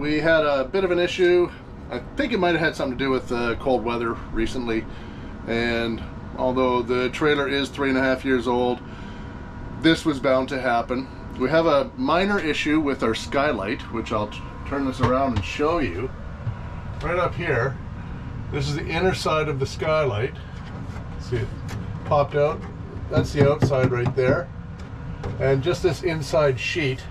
we had a bit of an issue. I think it might have had something to do with cold weather recently, and although the trailer is 3.5 years old, this was bound to happen. We have a minor issue with our skylight, which I'll turn this around and show you. Right up here, this is the inner side of the skylight. See it popped out? That's the outside right there. And just this inside sheet,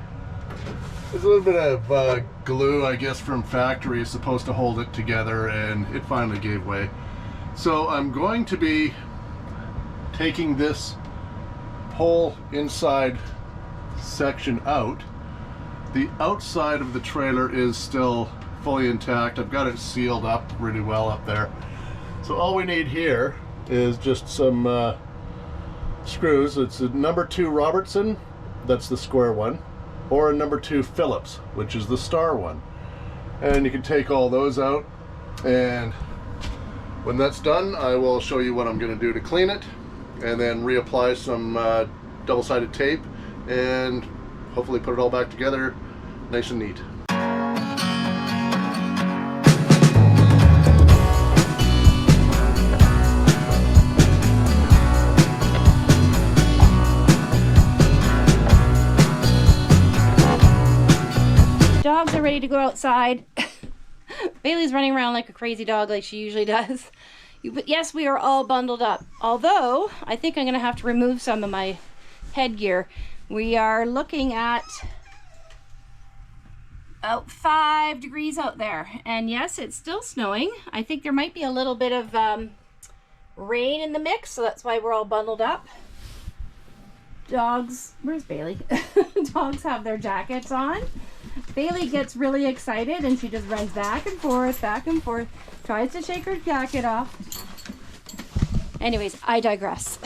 there's a little bit of glue, I guess, from factory is supposed to hold it together, and it finally gave way. So I'm going to be taking this whole inside section out. The outside of the trailer is still fully intact. I've got it sealed up really well up there. So all we need here is just some screws. It's a number 2 Robertson, that's the square one, or a number 2 Phillips, which is the star one. And you can take all those out, and when that's done, I will show you what I'm going to do to clean it, and then reapply some double-sided tape, and hopefully put it all back together nice and neat. Dogs are ready to go outside. Bailey's running around like a crazy dog like she usually does. But yes, we are all bundled up. Although, I think I'm going to have to remove some of my headgear. We are looking at about 5 degrees out there. And yes, it's still snowing. I think there might be a little bit of rain in the mix, so that's why we're all bundled up. Dogs, where's Bailey? Dogs have their jackets on. Bailey gets really excited and she just runs back and forth, tries to shake her jacket off. Anyways, I digress.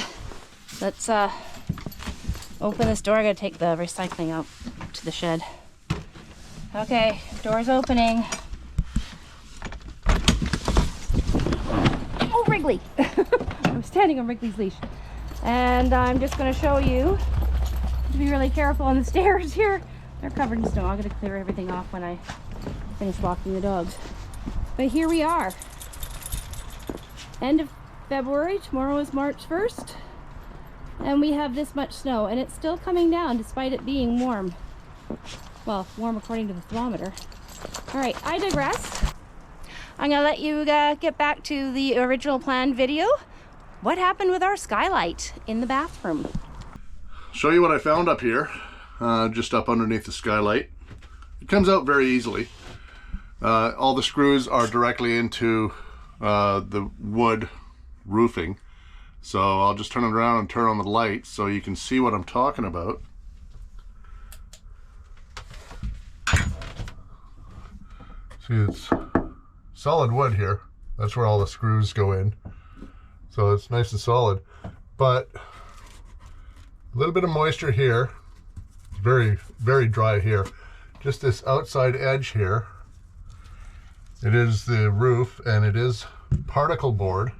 Let's open this door. I gotta take the recycling out to the shed. Okay, door's opening. Oh, Wrigley! I'm standing on Wrigley's leash. And I'm just gonna show you to be really careful on the stairs here. They're covered in snow. I'm going to clear everything off when I finish walking the dogs. But here we are. End of February. Tomorrow is March 1st. And we have this much snow. And it's still coming down despite it being warm. Well, warm according to the thermometer. Alright, I digress. I'm going to let you get back to the original planned video. What happened with our skylight in the bathroom? Show you what I found up here. Just up underneath the skylight. It comes out very easily. All the screws are directly into the wood roofing. So I'll just turn it around and turn on the light so you can see what I'm talking about. See, it's solid wood here. That's where all the screws go in. So it's nice and solid. But a little bit of moisture here. Very, very dry here. Just this outside edge here. It is the roof, and it is particle board.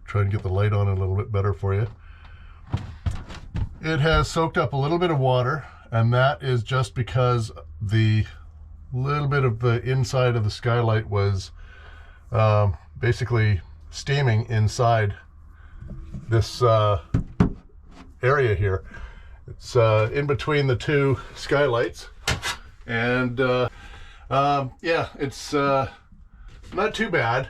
Try and get the light on a little bit better for you. It has soaked up a little bit of water, and that is just because the little bit of the inside of the skylight was basically steaming inside this area here. It's in between the 2 skylights, and yeah, it's not too bad.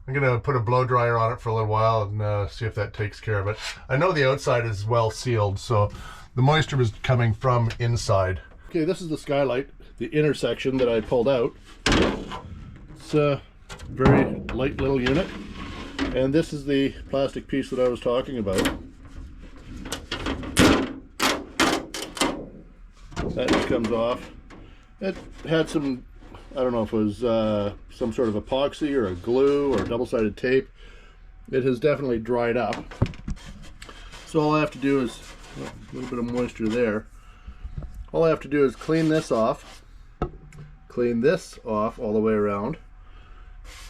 I'm gonna put a blow dryer on it for a little while and see if that takes care of it. I know the outside is well sealed, so the moisture was coming from inside. Okay, this is the skylight, the inner section that I pulled out. It's a very light little unit, and this is the plastic piece that I was talking about. That just comes off. It had some, I don't know if it was some sort of epoxy or a glue or double-sided tape. It has definitely dried up. So all I have to do is, a little bit of moisture there. All I have to do is clean this off all the way around,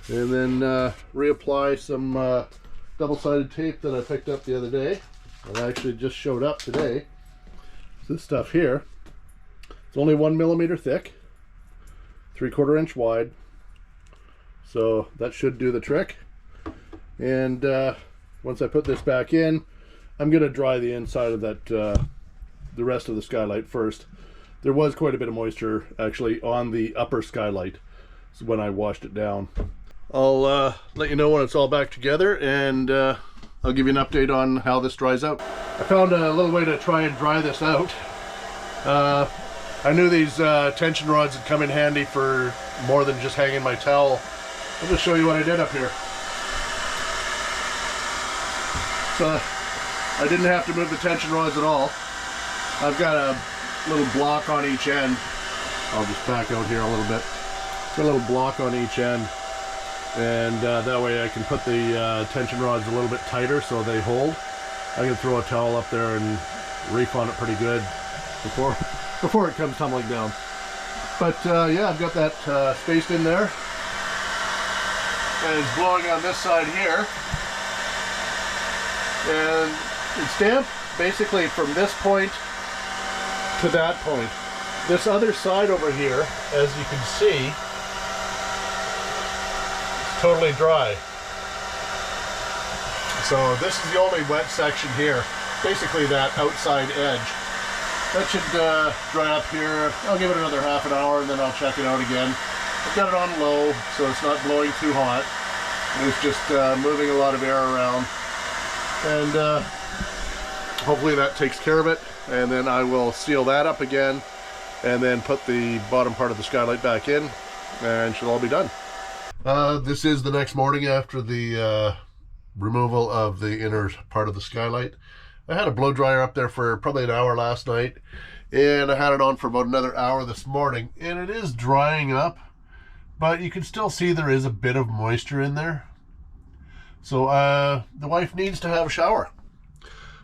and then reapply some double-sided tape that I picked up the other day. It actually just showed up today. This stuff here. It's It's only 1 millimeter thick, 3/4 inch wide, so that should do the trick. And once I put this back in, I'm going to dry the inside of that, the rest of the skylight first. There was quite a bit of moisture actually on the upper skylight when I washed it down. I'll let you know when it's all back together, and I'll give you an update on how this dries out. I found a little way to try and dry this out. I knew these tension rods would come in handy for more than just hanging my towel. I'll just show you what I did up here. So I didn't have to move the tension rods at all. I've got a little block on each end. I'll just back out here a little bit. Got a little block on each end, and that way I can put the tension rods a little bit tighter so they hold. I can throw a towel up there and reef on it pretty good before it comes tumbling down. But yeah, I've got that spaced in there, and it's blowing on this side here, and it's damp basically from this point to that point. This other side over here, as you can see, is totally dry. So this is the only wet section here, basically that outside edge. That should dry up here. I'll give it another half an hour and then I'll check it out again. I've got it on low, so it's not blowing too hot. It's just moving a lot of air around. And hopefully that takes care of it. And then I will seal that up again and then put the bottom part of the skylight back in, and it should all be done. This is the next morning after the removal of the inner part of the skylight. I had a blow dryer up there for probably an hour last night, and I had it on for about another hour this morning, and it is drying up, but you can still see there is a bit of moisture in there. So the wife needs to have a shower.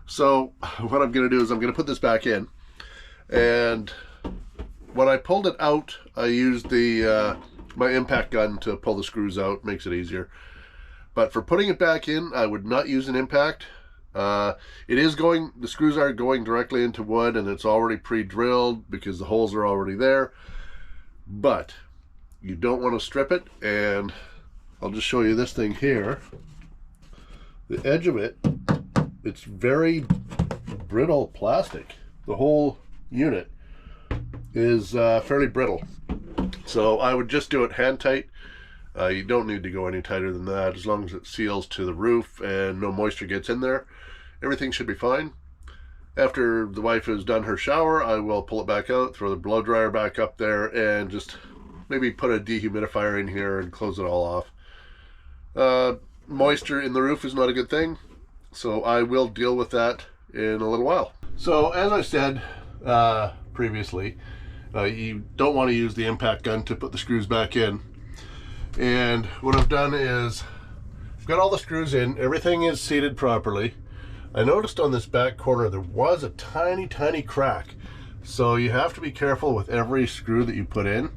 So what I'm going to do is I'm going to put this back in, and when I pulled it out, I used the my impact gun to pull the screws out. Makes it easier. But for putting it back in, I would not use an impact. The screws are going directly into wood, and it's already pre-drilled because the holes are already there. But you don't want to strip it, and I'll just show you this thing here. The edge of it, it's very brittle plastic. The whole unit is fairly brittle. So I would just do it hand tight. You don't need to go any tighter than that. As long as it seals to the roof and no moisture gets in there, everything should be fine. After the wife has done her shower, I will pull it back out, throw the blow dryer back up there, and just maybe put a dehumidifier in here and close it all off. Moisture in the roof is not a good thing, so I will deal with that in a little while. So as I said previously, you don't want to use the impact gun to put the screws back in. And what I've done is I've got all the screws in, everything is seated properly. I noticed on this back corner there was a tiny crack, so you have to be careful with every screw that you put in.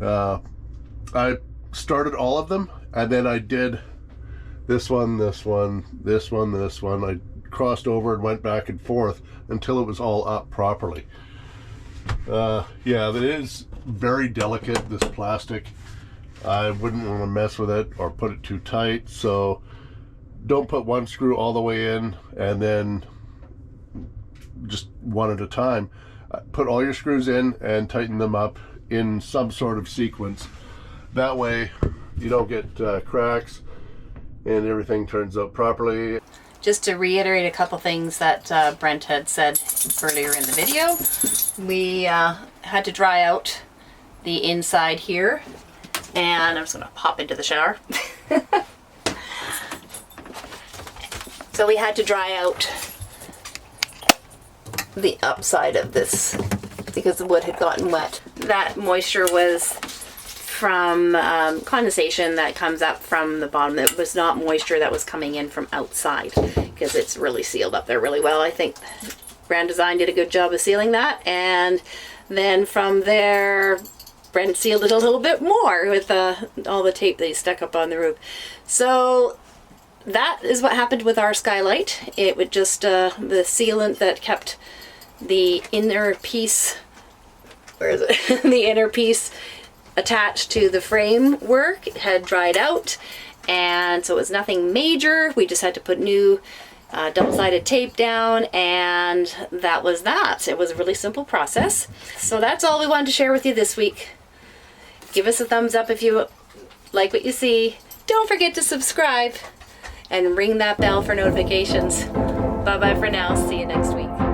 I started all of them, and then I did this one, this one, this one, this one. I crossed over and went back and forth until it was all up properly. Yeah, that is very delicate, this plastic. I wouldn't want to mess with it or put it too tight, so don't put one screw all the way in and then just one at a time. Put all your screws in and tighten them up in some sort of sequence. That way you don't get cracks and everything turns out properly. Just to reiterate a couple things that Brent had said earlier in the video, we had to dry out the inside here, and I'm just going to pop into the shower. So we had to dry out the upside of this because the wood had gotten wet. That moisture was from condensation that comes up from the bottom. It was not moisture that was coming in from outside because it's really sealed up there really well. I think Grand Design did a good job of sealing that, and then from there Brent sealed it a little bit more with all the tape that he stuck up on the roof. So that is what happened with our skylight. It would just the sealant that kept the inner piece where is it? The inner piece attached to the framework had dried out, and so it was nothing major. We just had to put new double-sided tape down, and that was that. It was a really simple process. So that's all we wanted to share with you this week. Give us a thumbs up if you like what you see. Don't forget to subscribe and ring that bell for notifications. Bye bye for now. See you next week.